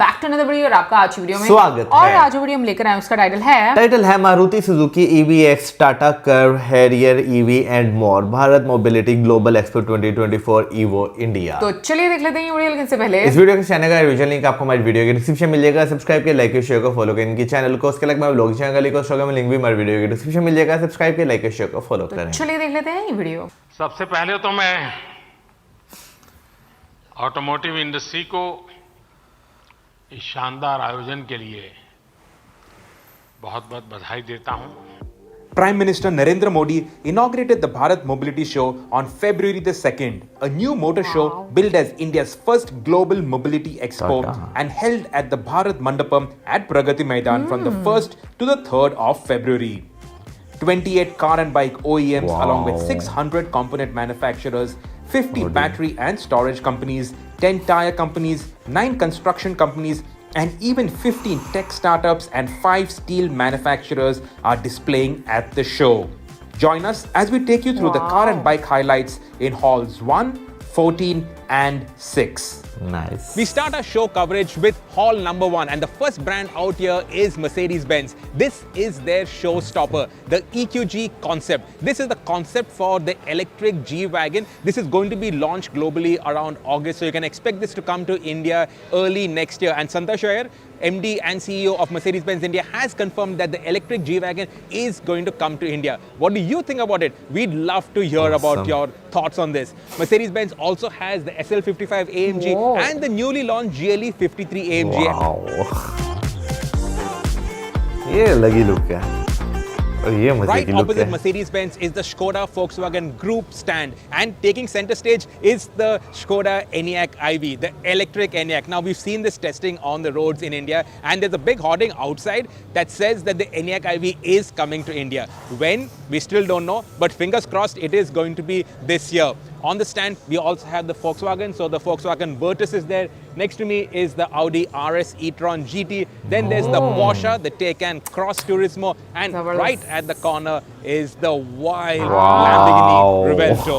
Back to another video और आपका आज की वीडियो में स्वागत और है। आज जो वीडियो हम लेकर आए उसका टाइटल है Maruti Suzuki eVX, Tata curve, Harrier.ev and more, Bharat mobility global expo 2024 evo India. तो चलिए देख लेते हैं ये वीडियो, लेकिन से पहले इस वीडियो के चैनल का रिवीजन लिंक आपको हमारी वीडियो के डिस्क्रिप्शन में मिल जाएगा। सब्सक्राइब के लाइक के शेयर को फॉलो करें इनकी चैनल को। उसके अलावा मैं ब्लॉग चैनल का लिंक भी हमारी वीडियो के डिस्क्रिप्शन में मिल जाएगा। सब्सक्राइब के लाइक के शेयर को फॉलो करें। चलिए देख लेते हैं ये वीडियो। सबसे पहले तो मैं ऑटोमोटिव इंडस्ट्री को इस शानदार आयोजन के लिए बहुत बहुत बधाई देता हूं। Prime Minister Narendra Modi inaugurated the Bharat Mobility Show on February the 2nd, a new motor show billed as India's first global mobility expo and held at the Bharat Mandapam at Pragati Maidan from the 1st to the 3rd of February. 28 car and bike OEMs along with 600 component manufacturers, 50 battery and storage companies, 10 tire companies, 9 construction companies, and even 15 tech startups and 5 steel manufacturers are displaying at the show. Join us as we take you through the car and bike highlights in halls 1, 14 and 6. Nice. We start our show coverage with hall number 1, and the first brand out here is Mercedes-Benz. This is their showstopper, the EQG concept. This is the concept for the electric G-Wagon. This is going to be launched globally around August, so you can expect this to come to India early next year. And Santosh Iyer, MD and CEO of Mercedes-Benz India, has confirmed that the electric G-Wagon is going to come to India. What do you think about it? We'd love to hear about your thoughts on this. Mercedes-Benz also has the SL55 AMG and the newly launched GLE 53 AMG. Wow. ये लगी look है और ये मजे Right की look opposite है। Mercedes-Benz is the Skoda Volkswagen Group stand, and taking center stage is the Skoda Enyaq iV, the electric Enyaq. Now we've seen this testing on the roads in India, and there's a big hoarding outside that says that the Enyaq iV is coming to India. When? We still don't know, but fingers crossed it is going to be this year. On the stand, we also have the Volkswagen, so the Volkswagen Virtus is there. Next to me is the Audi RS e-tron GT. Then there's the Porsche, the Taycan Cross Turismo, and right at the corner is the wild Lamborghini Revuelto.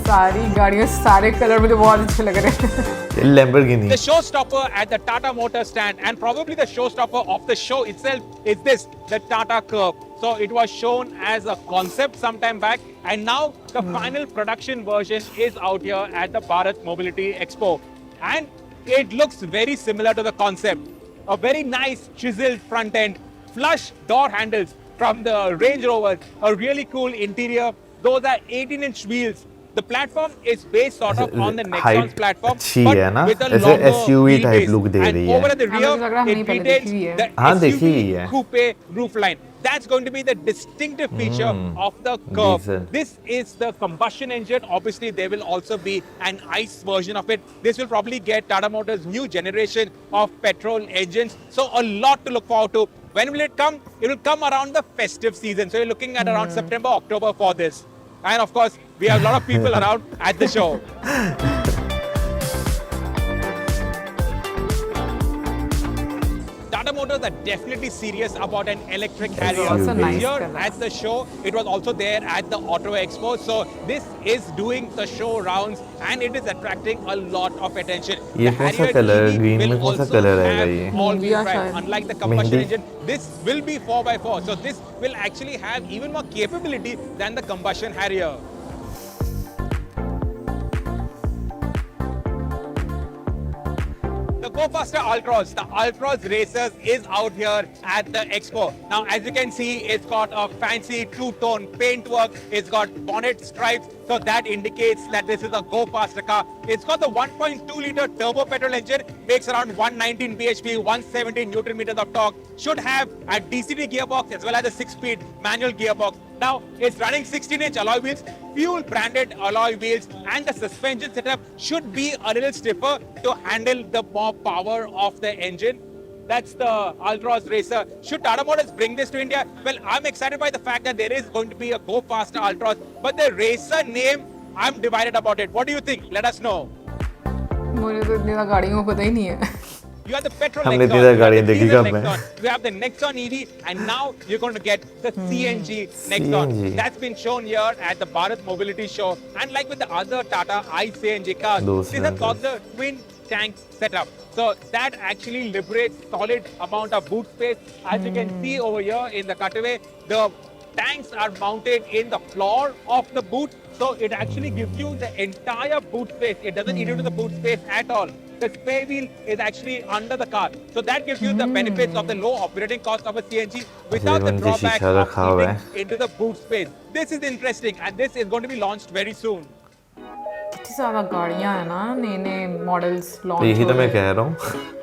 सारी गाड़ियां सारे colour मुझे बहुत अच्छे लग रहे हैं। Lamborghini. The showstopper at the Tata Motor stand, and probably the showstopper of the show itself, is this, the Tata Curvv. So it was shown as a concept sometime back, and now the final production version is out here at the Bharat Mobility Expo. And it looks very similar to the concept. A very nice chiseled front end, flush door handles from the Range Rover, a really cool interior. Those are 18-inch wheels. The platform is based sort of on the Nexon's platform, but with a longer SUV type wheelbase. look they And रही over है। at the rear, it retains the SUV coupe roofline. That's going to be the distinctive feature of the Curvv. Decent. This is the combustion engine. Obviously, there will also be an ICE version of it. This will probably get Tata Motors' new generation of petrol engines. So a lot to look forward to. When will it come? It will come around the festive season. So you're looking at around September, October for this. And of course, we have a lot of people around at the show. Tata Motors are definitely serious about an electric Harrier. Also nice Here color. at the show, it was also there at the Auto Expo. So this is doing the show rounds, and it is attracting a lot of attention. ये The कौन सा Harrier colour है? EV green will में कौन सा also colour आएगा have ये? all-wheel mehndi drive. शायद। Unlike the combustion mehndi. engine, this will be 4x4. So this will actually have even more capability than the combustion Harrier. The Go Faster Ultros, the Ultros Racers, is out here at the Expo. Now, as you can see, it's got a fancy two-tone paintwork. It's got bonnet stripes, so that indicates that this is a Go Faster car. It's got the 1.2-liter turbo petrol engine, makes around 119 bhp, 170 Newton meters of torque. Should have a DCT gearbox as well as a 6-speed manual gearbox. Now, it's running 16-inch alloy wheels, fuel-branded alloy wheels, and the suspension setup should be a little stiffer to handle the more power of the engine. That's the Ultros Racer. Should Tata Motors bring this to India? Well, I'm excited by the fact that there is going to be a Go Faster Ultros, but the Racer name, I'm divided about it. What do you think? Let us know. मुझे तो इतनी गाड़ियों को पता ही नहीं है। You have the petrol हमने Nexon, तीसरा you गाड़ी have the देखी diesel कब में? Nexon, you have the Nexon EV, and now you're going to get the CNG Nexon. CNG. That's been shown here at the Bharat Mobility Show. And like with the other Tata ICNG cars, Those these have are got the twin tank setup. So that actually liberates solid amount of boot space. As you can see over here in the cutaway, the tanks are mounted in the floor of the boot. So it actually gives you the entire boot space. It doesn't eat into the boot space at all. The spare wheel is actually under the car. So that gives you the benefits of the low operating cost of a CNG without the drawback of eating into the boot space. This is interesting and this is going to be launched very soon. कितनी ज़्यादा गाड़ियाँ हैं ना नए नए models launch यही तो मैं कह रहा हूँ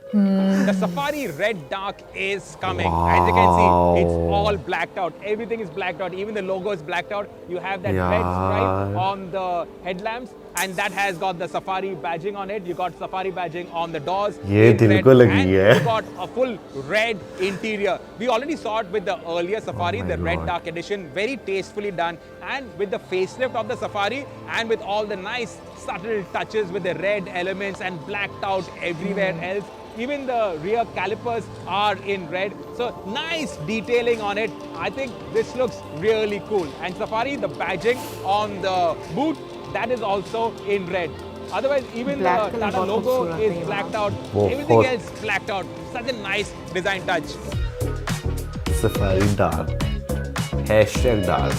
The Safari Red Dark is coming. As you can see, it's all blacked out. Everything is blacked out. Even the logo is blacked out. You have that red stripe on the headlamps, and that has got the Safari badging on it. You got Safari badging on the doors. ये दिल को लगी है. You got a full red interior. We already saw it with the earlier Safari, the Red Dark edition. Very tastefully done, and with the facelift of the Safari, and with all the nice subtle touches with the red elements and blacked out everywhere else. Even the rear calipers are in red. So nice detailing on it. I think this looks really cool. And Safari, the badging on the boot, that is also in red. Otherwise, even the Tata logo is blacked out. Everything else blacked out. Such a nice design touch. Safari Dark. Hashtag Dark.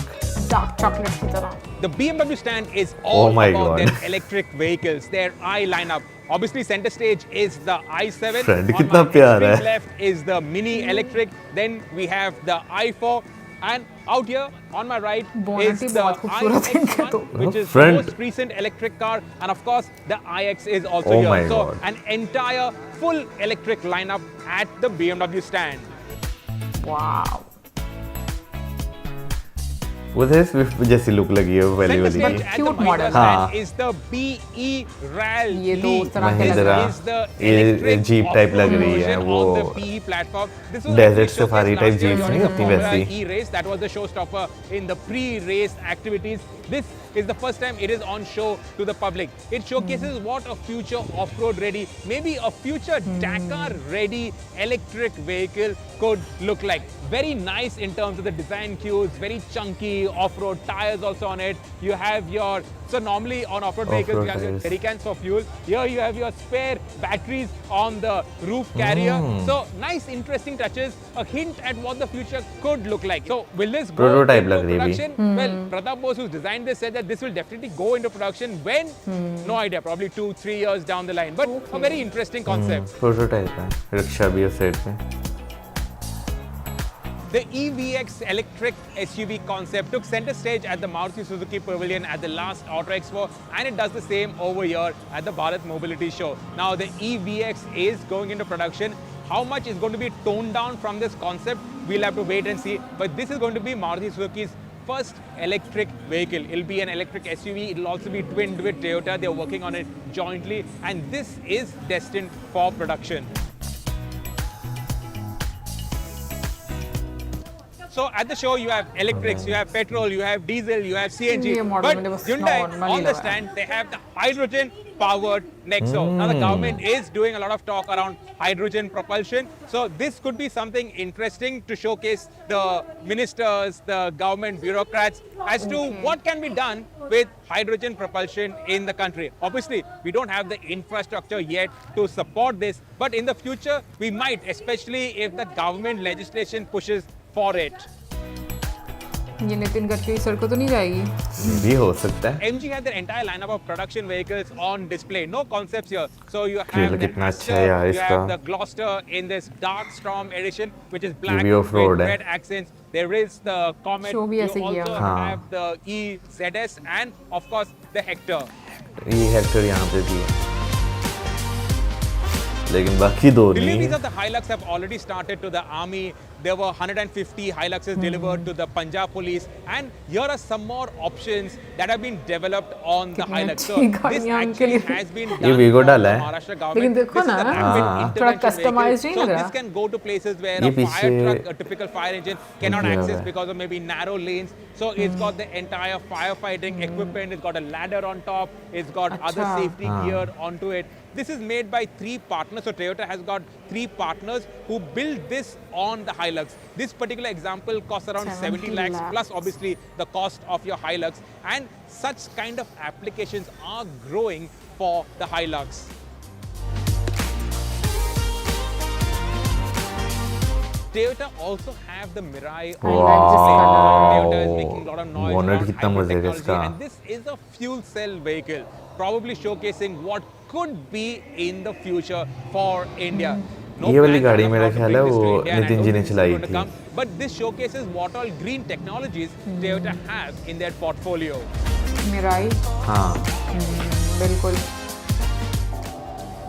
Dark chocolate की तरह. The BMW stand is all about their electric vehicles, their I lineup. Obviously, center stage is the i7. Friend, On कितना my प्यारा है. left is the Mini Electric. Then we have the i4. And out here on my right is the iX1, which is the most recent electric car. And of course, the iX is also here. So an entire full electric lineup at the BMW stand. Wow. उधर Swift जैसी look लगी है पहली वाली की. Cute model. हाँ. Is the BE Rally. ये दो उस तरह के लग रहा है. ये जीप टाइप लग रही है वो. Desert Safari type जीप्स नहीं अपनी वैसी. E-race that was the showstopper in the pre-race activities. This is the first time it is on show to the public. It showcases what a future off-road ready, maybe a future Dakar ready electric vehicle could look like. Very nice in terms of the design cues, very chunky off-road tires also on it. You have your, so normally on off-road vehicles you have your jerry cans for fuel. Here you have your spare batteries on the roof carrier. So nice interesting touches, a hint at what the future could look like. So will this go into production? Well, Pratap Bose, who's designed this, said that this will definitely go into production when? No idea, probably 2-3 years down the line. But a very interesting concept. Prototype है. Rickshaw भी उस side पे. The eVX electric SUV concept took center stage at the Maruti Suzuki Pavilion at the last Auto Expo, and it does the same over here at the Bharat Mobility Show. Now the eVX is going into production. How much is going to be toned down from this concept, we'll have to wait and see. But this is going to be Maruti Suzuki's first electric vehicle. It'll be an electric SUV. It'll also be twinned with Toyota. They're working on it jointly, and this is destined for production. So at the show you have electrics, you have petrol, you have diesel, you have CNG. But Hyundai on the stand, they have the hydrogen powered Nexo. Now the government is doing a lot of talk around hydrogen propulsion. So this could be something interesting to showcase the ministers, the government bureaucrats as to what can be done with hydrogen propulsion in the country. Obviously, we don't have the infrastructure yet to support this, but in the future we might, especially if the government legislation pushes for it. ये Nitin Gadkari sir को तो नहीं जाएगी. भी हो सकता है. MG had their entire lineup of production vehicles on display. No concepts here. So you have the Aster, you have the Gloucester in this Dark Storm edition, which is black with red accents. There is the Comet. You also have the EZS and of course the Hector. ये Hector यहाँ पे भी है. लेकिन बाकी दो नहीं. Deliveries of the Hilux have already started to the army. There were 150 Hiluxes delivered to the Punjab police, and here are some more options that have been developed on the Hilux. So this actually has been done by the Maharashtra government. This is a rapid intervention vehicle. So this can go to places where a fire truck, a typical fire engine, cannot access because of maybe narrow lanes. So it's got the entire firefighting equipment. It's got a ladder on top. It's got other safety gear onto it. This is made by 3 partners. So Toyota has got 3 partners who build this on the Hilux. This particular example costs around 70 lakhs plus obviously the cost of your Hilux. And such kind of applications are growing for the Hilux. Toyota also have the Mirai. I like this color. Toyota is making a lot of noise Bonnet around कितना hybrid मजे का technology, इसका. and this is a fuel cell vehicle, probably showcasing what could be in the future for India. ये वाली plans गाड़ी as of मेरा now to ख्याल bring है this to वो India, and I Nitin know जी ने this is चलाई going to थी. come, but this showcases what all green technologies Toyota have in their portfolio. Mirai. हाँ. बिल्कुल.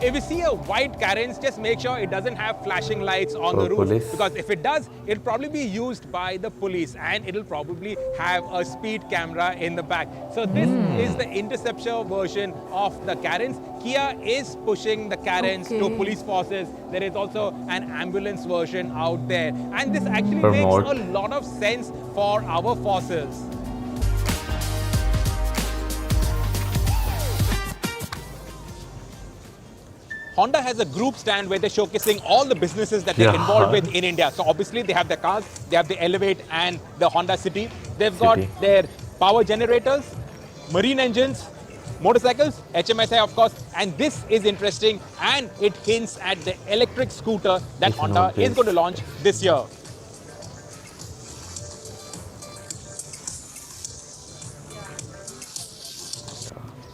If you see a white carriage, just make sure it doesn't have flashing lights on For the roof, police. because if it does, it'll probably be used by the police, and it'll probably have a speed camera in the back. So this is the interceptor version of the carriage. Kia is pushing the carriage to Okay. police forces. There is also an ambulance version out there, and this actually Promote. makes a lot of sense for our forces. Honda has a group stand where they're showcasing all the businesses that they're Yeah. involved with in India. So obviously they have their cars, they have the Elevate and the Honda City. They've got City. their power generators, marine engines, motorcycles, HMSI of course, and this is interesting, and it hints at the electric scooter that It's Honda not is this. going to launch this year.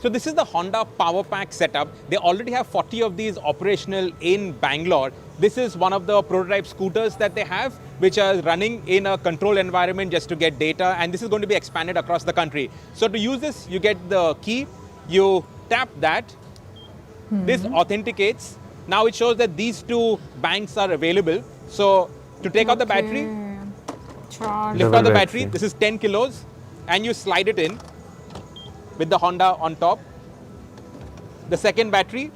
So this is the Honda Power Pack setup. They already have 40 of these operational in Bangalore. This is one of the prototype scooters that they have, which are running in a controlled environment just to get data, and this is going to be expanded across the country. So to use this, you get the key, you tap that, this authenticates. Now it shows that these two banks are available. So to take out the battery, Okay. Charge. lift Double out the battery. battery. This is 10 kilos, and you slide it in with the Honda on top. The second battery,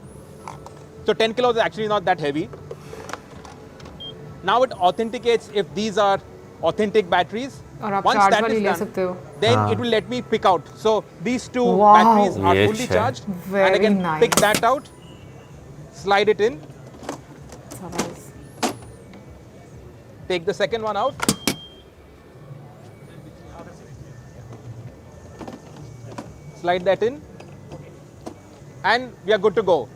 so 10 kilos is actually not that heavy. Now it authenticates if these are authentic batteries. और आप Once charge that वाली is ले done, सकते हो. then it will let me pick out. So these two Wow. batteries are ये fully अच्छा है. charged, and I Very can nice. pick that out, slide it in, Nice. take the second one out. Slide that in, and we are good to go.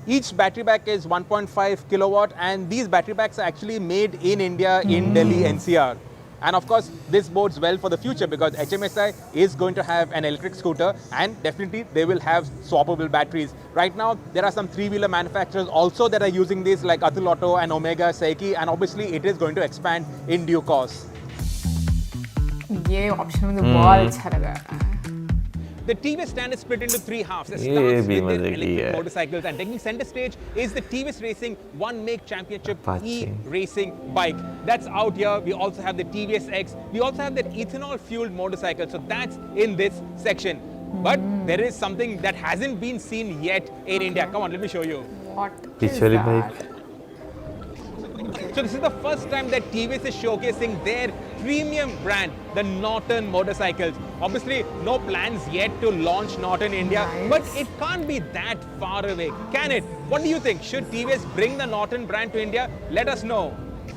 Each battery pack is 1.5 kilowatt, and these battery packs are actually made in India, in Delhi NCR. And of course, this bodes well for the future because HMSI is going to have an electric scooter, and definitely they will have swappable batteries. Right now, there are some three-wheeler manufacturers also that are using this, like Atul Auto and Omega, Seiki, and obviously it is going to expand in due course. ये option मुझे बहुत अच्छा लगा. The TVS stand is split into three halves. It ये starts भी with the मजे की electric है. motorcycles, and taking center stage is the TVS Racing One Make Championship Apache. e-racing bike. That's out here. We also have the TVS X. We also have that ethanol-fueled motorcycle. So that's in this section. But there is something that hasn't been seen yet in India. Come on, let me show you. What पीछे is वाली that? Bike. So this is the first time that TVS is showcasing their premium brand, the Norton motorcycles. Obviously, no plans yet to launch Norton India, Nice. but it can't be that far away, can it? What do you think? Should TVS bring the Norton brand to India? Let us know.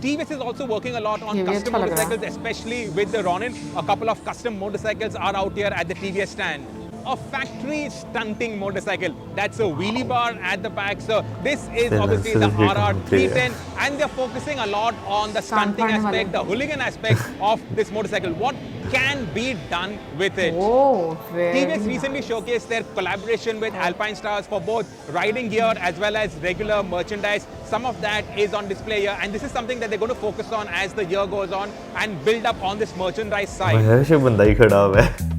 TVS is also working a lot on ये भी custom अच्छा लग रहा है. motorcycles, especially with the Ronin. A couple of custom motorcycles are out here at the TVS stand. A factory stunting motorcycle. That's a wheelie bar at the back. So this is obviously the RR310, and they're focusing a lot on the stunting करने वाले. aspect, the hooligan aspect of this motorcycle. What can be done with it? Oh, very TVS recently showcased their collaboration with Alpine Stars for both riding gear as well as regular merchandise. Some of that is on display here, and this is something that they're going to focus on as the year goes on and build up on this merchandise side. वैसे बंदा ही खड़ा हुआ है.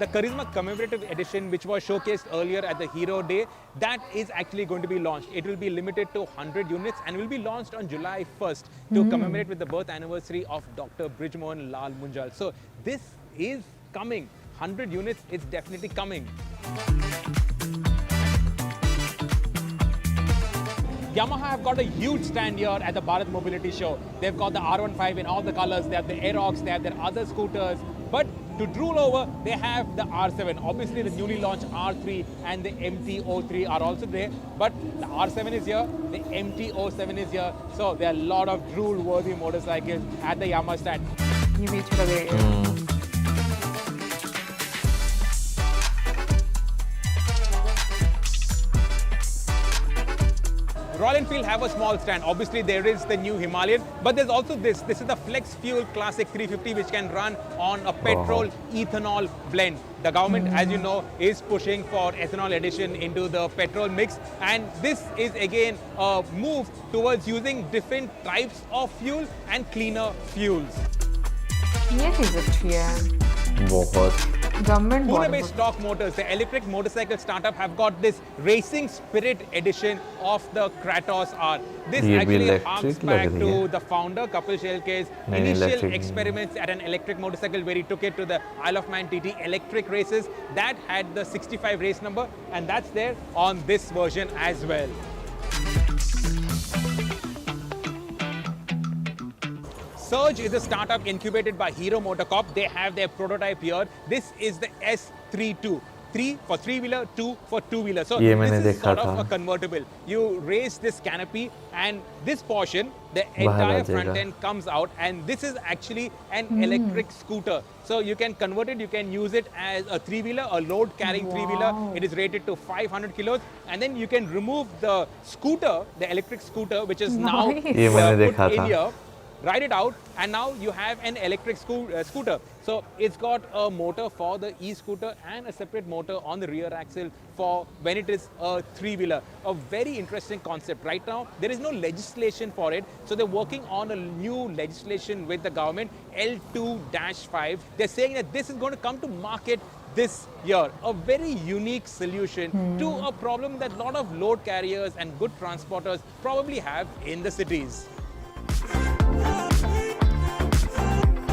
The Charisma Commemorative Edition, which was showcased earlier at the Hero Day, that is actually going to be launched. It will be limited to 100 units and will be launched on July 1st to commemorate with the birth anniversary of Dr. Brijmohan Lal Munjal. So this is coming. 100 units, it's definitely coming. Yamaha have got a huge stand here at the Bharat Mobility Show. They've got the R15 in all the colors, they have the Aerox, they have their other scooters. But to drool over, they have the R7. Obviously, the newly launched R3 and the MT-03 are also there. But the R7 is here, the MT-07 is here. So there are a lot of drool-worthy motorcycles at the Yamaha stand. ये भी अच्छा लगेगा. Rollingfield have a small stand. Obviously, there is the new Himalayan, but there's also this. This is the Flex Fuel Classic 350, which can run on a petrol ethanol blend. The government, as you know, is pushing for ethanol addition into the petrol mix, and this is again a move towards using different types of fuel and cleaner fuels. ये चीज अच्छी है बहुत government Pune-based Stock Motors, the electric motorcycle startup, have got this racing spirit edition of the Kratos R. This ये भी actually electric harks लग back रही to है। the founder Kapil Shelke's नहीं, initial electric नहीं। experiments at an electric motorcycle where he took it to the Isle of Man TT electric races. That had the 65 race number, and that's there on this version as well. Surge is a startup incubated by Hero MotoCorp. They have their prototype here. This is the S32. 3 for 3-wheeler, 2 for 2-wheeler. So ये this मैंने is देखा sort of था। a convertible. You raise this canopy, and this portion, the बाहर आ entire जाएगा। front end comes out, and this is actually an electric scooter. So you can convert it, you can use it as a 3-wheeler, a load carrying 3-wheeler. It is rated to 500 kilos, and then you can remove the scooter, the electric scooter, which is now Nice। ये मैंने put देखा in था। here. Ride it out, and now you have an electric scooter. So it's got a motor for the e-scooter and a separate motor on the rear axle for when it is a 3-wheeler. A very interesting concept. Right now, there is no legislation for it, so they're working on a new legislation with the government, L2-5. They're saying that this is going to come to market this year. A very unique solution to a problem that a lot of load carriers and good transporters probably have in the cities.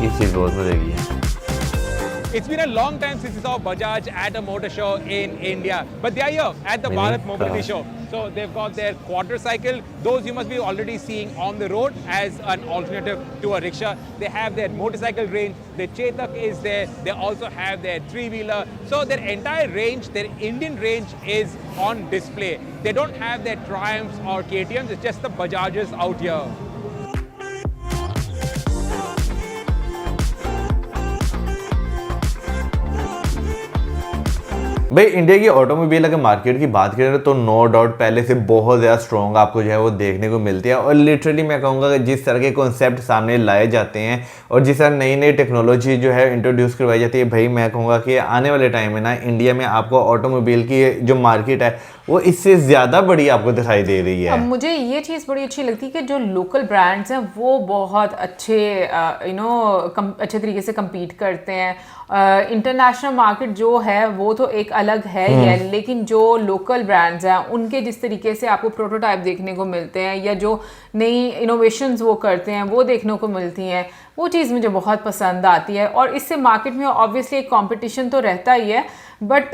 ये चीज़ बहुत मजे की है। It's been a long time since we saw Bajaj at a motor show in India, but they are here at the Mini Bharat Mobility car. Show. So they've got their quadricycle. Those you must be already seeing on the road as an alternative to a rickshaw. They have their motorcycle range. Their Chetak is there. They also have their 3-wheeler. So their entire range, their Indian range, is on display. They don't have their Triumphs or KTMs. It's just the Bajajes out here. भाई India की automobile अगर market की बात करें तो no doubt पहले से बहुत ज़्यादा स्ट्रॉन्ग आपको जो है वो देखने को मिलती है। और लिटरली मैं कहूँगा कि जिस तरह के कॉन्सेप्ट सामने लाए जाते हैं और जिस तरह नई नई टेक्नोलॉजी जो है इंट्रोड्यूस करवाई जाती है, भाई मैं कहूँगा कि आने वाले टाइम में ना इंडिया में आपको ऑटोमोबाइल की जो मार्केट है वो इससे ज़्यादा बड़ी आपको दिखाई दे रही है। अब मुझे ये चीज़ बड़ी अच्छी लगती है कि जो लोकल ब्रांड्स हैं वो बहुत अच्छे अच्छे तरीके से compete करते हैं। इंटरनेशनल मार्केट जो है वो तो एक अलग है ही है, लेकिन जो लोकल ब्रांड्स हैं उनके जिस तरीके से आपको प्रोटोटाइप देखने को मिलते हैं या जो नई इनोवेशंस वो करते हैं वो देखने को मिलती हैं, वो चीज़ मुझे बहुत पसंद आती है। और इससे मार्केट में ऑब्वियसली एक कंपटीशन तो रहता ही है, बट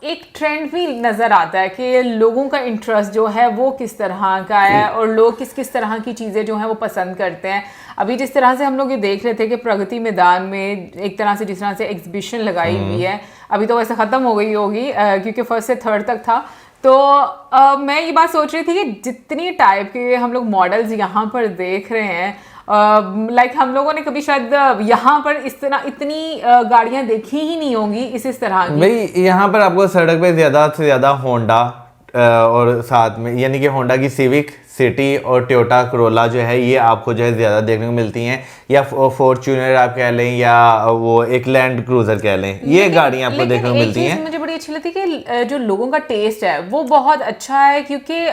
एक ट्रेंड भी नज़र आता है कि लोगों का इंटरेस्ट जो है वो किस तरह का है और लोग किस किस तरह की चीज़ें जो हैं वो पसंद करते हैं। अभी जिस तरह से हम लोग ये देख रहे थे कि प्रगति मैदान में एक तरह से जिस तरह से एग्जीबिशन लगाई हुई है, अभी तो वैसे ख़त्म हो गई होगी क्योंकि 1st से 3rd तक था। तो मैं ये बात सोच रही थी कि जितनी टाइप के हम लोग मॉडल्स यहाँ पर देख रहे हैं, लाइक हम लोगों ने कभी शायद यहाँ पर इस तरह इतनी गाड़ियाँ देखी ही नहीं होंगी इस तरह की। भाई यहाँ पर आपको सड़क पे ज़्यादा से ज़्यादा होंडा और साथ में यानी कि होंडा की सिविक सिटी और टोयोटा करोला जो है ये आपको जो है ज़्यादा देखने को मिलती हैं, या फॉर्च्यूनर आप कह लें या वो एक लैंड क्रूजर कह लें, ये गाड़ियाँ आपको देखने को मिलती हैं। मुझे बड़ी अच्छी लगती है कि जो लोगों का टेस्ट है वो बहुत अच्छा है, क्योंकि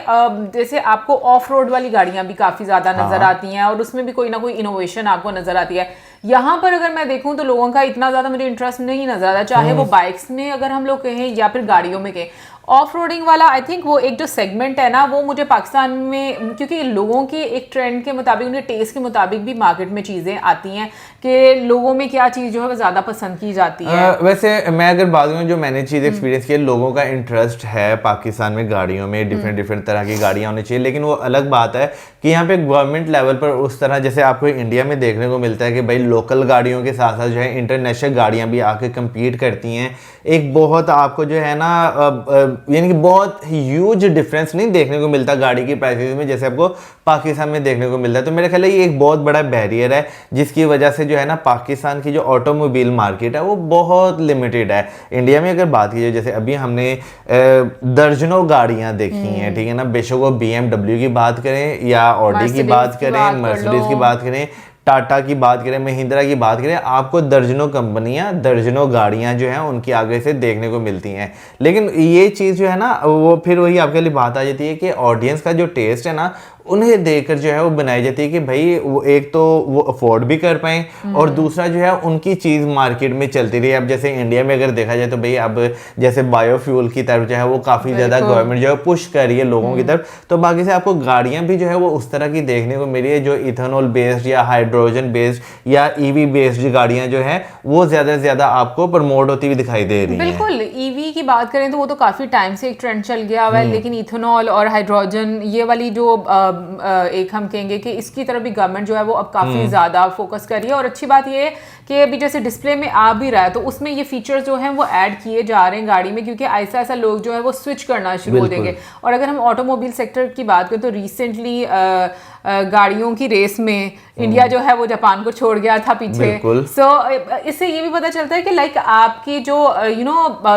जैसे आपको ऑफ रोड वाली गाड़ियाँ भी काफ़ी ज़्यादा नज़र आती हैं और उसमें भी कोई ना कोई इनोवेशन आपको नज़र आती है। यहाँ पर अगर मैं देखूँ तो लोगों का इतना ज़्यादा मुझे इंटरेस्ट नहीं नज़र आता, चाहे वो बाइक्स में अगर हम लोग कहें या फिर गाड़ियों में कहें। ऑफ रोडिंग वाला आई थिंक वो एक जो सेगमेंट है ना वो मुझे पाकिस्तान में, क्योंकि लोगों के एक ट्रेंड के मुताबिक उनके टेस्ट के मुताबिक भी मार्केट में चीज़ें आती हैं कि लोगों में क्या चीज़ जो है वो ज़्यादा पसंद की जाती है। वैसे मैं अगर बात करूँ जो मैंने चीज़ एक्सपीरियंस की, लोगों का इंटरेस्ट है पाकिस्तान में गाड़ियों में, डिफरेंट तरह की गाड़ियाँ होनी चाहिए, लेकिन वो अलग बात है कि यहाँ पे गवर्नमेंट लेवल पर उस तरह जैसे आपको इंडिया में देखने को मिलता है कि भाई लोकल गाड़ियों के साथ साथ जो है इंटरनेशनल गाड़ियाँ भी आके कम्पीट करती हैं। एक बहुत आपको जो है ना यानी कि बहुत ह्यूज डिफरेंस नहीं देखने को मिलता गाड़ी की प्राइसेस में जैसे आपको पाकिस्तान में देखने को मिलता है। तो मेरे ख्याल है ये एक बहुत बड़ा बैरियर है जिसकी वजह से जो है ना पाकिस्तान की जो ऑटोमोबाइल मार्केट है वो बहुत लिमिटेड है। इंडिया में अगर बात की जाए जैसे अभी हमने दर्जनों गाड़ियां देखी हैं, ठीक है ना, बेशक वो BMW की बात करें या ऑडी की बात करें, मर्सिडीज की बात करें, टाटा की बात करें, महिंद्रा की बात करें, आपको दर्जनों कंपनियां दर्जनों गाड़ियां जो हैं उनकी आगे से देखने को मिलती हैं। लेकिन ये चीज़ जो है ना वो फिर वही आपके लिए बात आ जाती है कि ऑडियंस का जो टेस्ट है ना उन्हें देखकर जो है वो बनाई जाती है कि भाई वो एक तो वो अफोर्ड भी कर पाएं और दूसरा जो है उनकी चीज़ मार्केट में चलती रही। अब जैसे इंडिया में अगर देखा जाए तो भाई अब जैसे बायोफ्यूल की तरफ जो है वो काफ़ी ज़्यादा गवर्नमेंट जो है पुश कर रही है लोगों की तरफ, तो बाकी से आपको गाड़ियाँ भी जो है वो उस तरह की देखने को मिली है जो इथेनॉल बेस्ड या हाइड्रोजन बेस्ड या ईवी बेस्ड गाड़ियाँ जो है वो ज़्यादा से ज़्यादा आपको प्रमोट होती हुई दिखाई दे रही है। बिल्कुल, ईवी की बात करें तो वो तो काफ़ी टाइम से एक ट्रेंड चल गया हुआ है, लेकिन इथेनॉल और हाइड्रोजन ये वाली जो एक हम कहेंगे कि इसकी तरफ भी गवर्नमेंट जो है वो अब काफ़ी ज़्यादा फोकस कर रही है। और अच्छी बात ये है कि अभी जैसे डिस्प्ले में आ भी रहा है तो उसमें ये फीचर्स जो हैं वो ऐड किए जा रहे हैं गाड़ी में, क्योंकि ऐसा ऐसा लोग जो है वो स्विच करना शुरू हो देंगे। और अगर हम ऑटोमोबाइल सेक्टर की बात करें तो रिसेंटली गाड़ियों की रेस में इंडिया जो है वो जापान को छोड़ गया था पीछे। सो इससे ये भी पता चलता है कि लाइक आपकी जो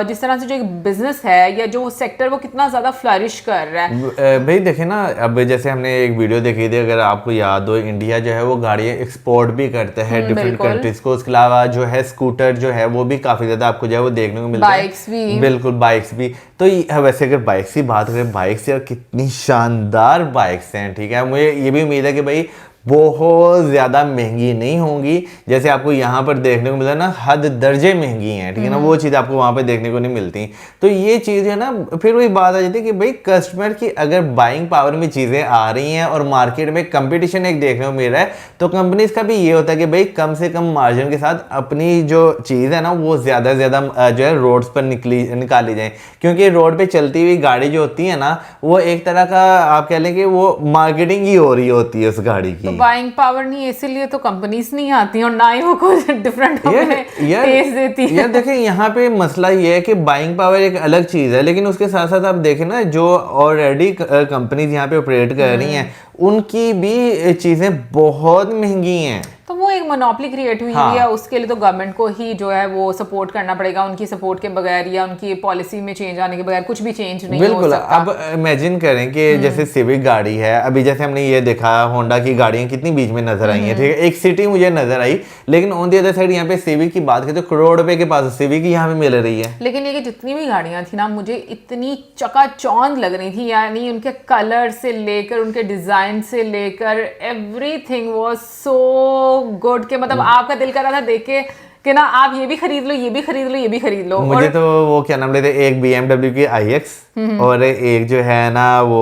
जिस तरह से जो बिजनेस है या जो सेक्टर वो कितना ज्यादा फ्लरिश कर रहा है। भाई देखे ना, अब जैसे हमने एक वीडियो देखी थी अगर आपको याद हो, इंडिया जो है वो गाड़ियाँ एक्सपोर्ट भी करते हैं डिफरेंट कंट्रीज को। उसके अलावा जो है स्कूटर जो है वो भी काफी ज्यादा आपको जो है वो देखने को मिलता है, बाइक्स भी, बिल्कुल बाइक्स भी। तो वैसे अगर बाइक्स की बात करें, बाइक्स यार कितनी शानदार बाइक्स हैं, ठीक है। मुझे ये भी उम्मीद है कि भाई बहुत ज़्यादा महंगी नहीं होंगी जैसे आपको यहाँ पर देखने को मिला ना, हद दर्जे महंगी हैं, ठीक है ना, वो चीज़ आपको वहाँ पे देखने को नहीं मिलती। तो ये चीज़ है ना, फिर वही बात आ जाती है कि भाई कस्टमर की अगर बाइंग पावर में चीज़ें आ रही हैं और मार्केट में कंपटीशन एक देखने को मिल रहा है तो कंपनीज का भी ये होता है कि भाई कम से कम मार्जिन के साथ अपनी जो चीज़ है ना वो ज़्यादा से ज़्यादा जो है रोड्स पर निकाली जाए, क्योंकि रोड पर चलती हुई गाड़ी जो होती है ना वो एक तरह का आप कह लें कि वो मार्केटिंग ही हो रही होती है उस गाड़ी की। बाइंग पावर नहीं है इसीलिए तो कंपनीज नहीं आती और ना ही वो कुछ डिफरेंट टेस्ट देती है। यार देखें यहाँ पे मसला ये है कि बाइंग पावर एक अलग चीज़ है, लेकिन उसके साथ साथ आप देखें ना जो ऑलरेडी कंपनीज यहाँ पे ऑपरेट कर रही हैं उनकी भी चीज़ें बहुत महंगी हैं, तो वो एक मोनोपोली क्रिएट हुई है। उसके लिए तो गवर्नमेंट को ही जो है वो सपोर्ट करना पड़ेगा, उनकी सपोर्ट के बगैर या उनकी पॉलिसी में चेंज आने के बगैर कुछ भी चेंज नहीं हो सकता। अब इमेजिन करें कि जैसे सिविक गाड़ी है, अभी जैसे हमने ये देखा होंडा की गाड़ियां कितनी बीच में नजर आई हैं, ठीक है, एक सिटी मुझे नजर आई, लेकिन ऑन दी अदर साइड यहाँ पे सिविक की बात करें तो करोड़ रुपए के पास सिविक यहाँ पे मिल रही है। लेकिन ये जितनी भी गाड़ियां थी ना मुझे इतनी चकाचौंध लग रही थी, यानी उनके कलर से लेकर उनके डिजाइन से लेकर एवरीथिंग वाज सो गुड के मतलब आपका दिल कर रहा था देख के कि ना आप ये भी खरीद लो, ये भी खरीद लो, ये भी खरीद लो। मुझे तो वो क्या नाम लेते, एक BMW की iX और एक जो है ना वो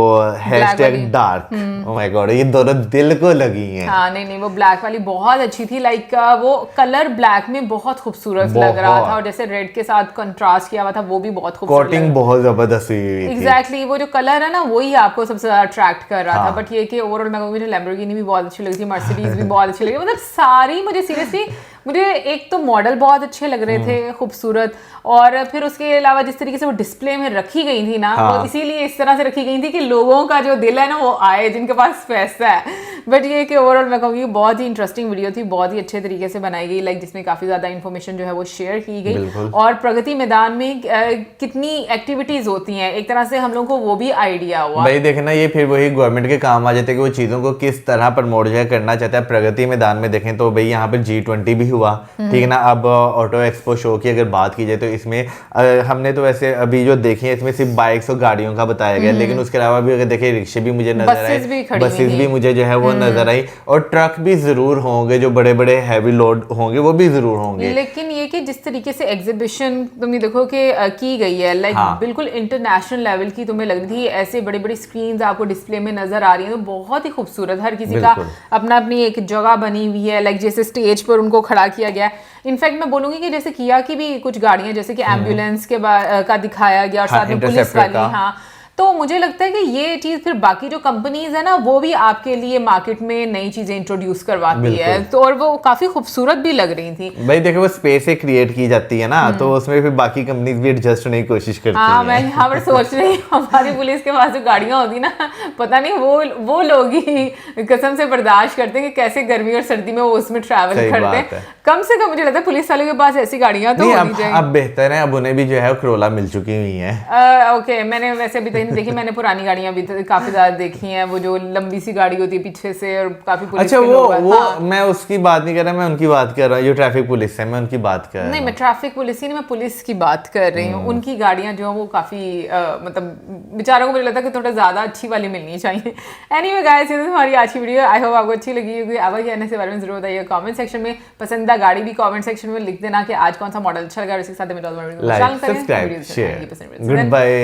#डार्क, ओह माय गॉड, ये दोनों दिल को लगी हैं। हाँ नहीं वो ब्लैक वाली बहुत अच्छी थी, लाइक वो कलर ब्लैक में बहुत खूबसूरत लग रहा था और जैसे रेड के साथ कंट्रास्ट किया हुआ था वो भी बहुत खूबसूरत, कोटिंग बहुत जबरदस्त हुई थी। एग्जैक्टली वो जो कलर है ना वही आपको सबसे ज्यादा अट्रैक्ट कर रहा था। बट ये कि ओवरऑल मैं कहूँगी लैम्बोर्गिनी भी बहुत अच्छी लगी थी, मर्सिडीज भी बहुत अच्छी लगी, मतलब सारी मुझे सीरियसली मुझे एक तो मॉडल बहुत अच्छे लग रहे थे, खूबसूरत, और फिर उसके अलावा जिस तरीके से वो डिस्प्ले में रखी गई थी ना वो इसीलिए इस तरह से रखी गई थी कि लोगों का जो दिल है ना वो आए जिनके पास पैसा है। बट ये कि ओवरऑल मैं कहूँगी बहुत ही इंटरेस्टिंग वीडियो थी, बहुत ही अच्छे तरीके से बनाई गई, लाइक जिसमें काफ़ी ज़्यादा इन्फॉर्मेशन जो है वो शेयर की गई और प्रगति मैदान में कितनी एक्टिविटीज़ होती हैं एक तरह से हम लोगों को वो भी आइडिया हुआ। भाई देखे ना ये फिर वही गवर्नमेंट के काम आ जाते हैं कि वो चीज़ों को किस तरह प्रमोट करना चाहता है। प्रगति मैदान में देखें तो भाई यहाँ पर G20 भी हुआ, ठीक है ना। अब ऑटो एक्सपो शो की अगर बात की जाए तो इसमें हमने तो वैसे अभी जो देखे इसमें सिर्फ बाइक्स और गाड़ियों का बताया गया, लेकिन उसके अलावा भी अगर देखें रिक्शे भी मुझे नजर आए, बसेस भी मुझे जो है वो नजर आई, और ट्रक भी जरूर होंगे, जो बड़े बड़े हैवी लोड होंगे वो भी जरूर होंगे। लेकिन ये कि जिस तरीके से एग्जीबिशन तुम देखो कि की गई है, लाइक बिल्कुल इंटरनेशनल लेवल की तुम्हें लग रही थी, ऐसे बड़ी बड़ी स्क्रीन आपको डिस्प्ले में नजर आ रही है, तो बहुत ही खूबसूरत, हर किसी का अपना अपनी एक जगह बनी हुई है, लाइक जैसे स्टेज पर उनको खड़ा किया गया। इनफैक्ट मैं बोलूंगी कि जैसे किया की भी कुछ गाड़ियां जैसे कि एम्बुलेंस का दिखाया गया और साथ में पुलिस वाली, हाँ, तो मुझे लगता है कि ये चीज़ फिर बाकी जो कंपनीज है ना वो भी आपके लिए मार्केट में नई चीज़ें इंट्रोड्यूस करवाती है, तो और वो काफ़ी खूबसूरत भी लग रही थी भाई। देखो वो स्पेस एक क्रिएट की जाती है ना, तो उसमें फिर बाकी कंपनीज भी एडजस्ट होने की कोशिश करती हाँ, हैं। मैं यहाँ पर सोच रही हूँ हमारी पुलिस के पास जो गाड़ियाँ होती ना, पता नहीं वो लोग ही कसम से बर्दाश्त करते हैं कि कैसे गर्मी और सर्दी में वो उसमें ट्रैवल करते हैं। कम से कम मुझे लगता है पुलिस वालों के पास ऐसी गाड़ियाँ तो होनी चाहिए। अब बेहतर है, अब उन्हें भी जो है क्रोला मिल चुकी हुई है। ओके, मैंने वैसे अभी तक देखी, मैंने पुरानी गाड़ियाँ भी काफी ज्यादा देखी हैं, वो जो लंबी सी गाड़ी होती है पीछे से और काफी पुलिस अच्छा, के लोग हैं। वो मैं उसकी बात नहीं कर रहा, मैं उनकी बात कर रहा हूँ जो ट्रैफिक पुलिस है, मैं उनकी बात कर रहा हूँ। नहीं, मैं ट्रैफिक पुलिस ही नहीं, मैं पुलिस की बात कर रही हूँ। उनकी गाड़ियाँ जो है वो काफी मतलब बेचारों को मुझे लगता है कि थोड़ा ज्यादा अच्छी वाली मिलनी चाहिए। एनीवे गाइस, ये हमारी आज की वीडियो, आई होप आपको अच्छी लगी होगी। अब कहने से बारे में जरूर बताइए कमेंट सेक्शन में, पसंदीदा गाड़ी भी कमेंट सेक्शन में लिख देना कि आज कौन सा मॉडल अच्छा लगा, और इसके साथ में like, subscribe, share. Good bye.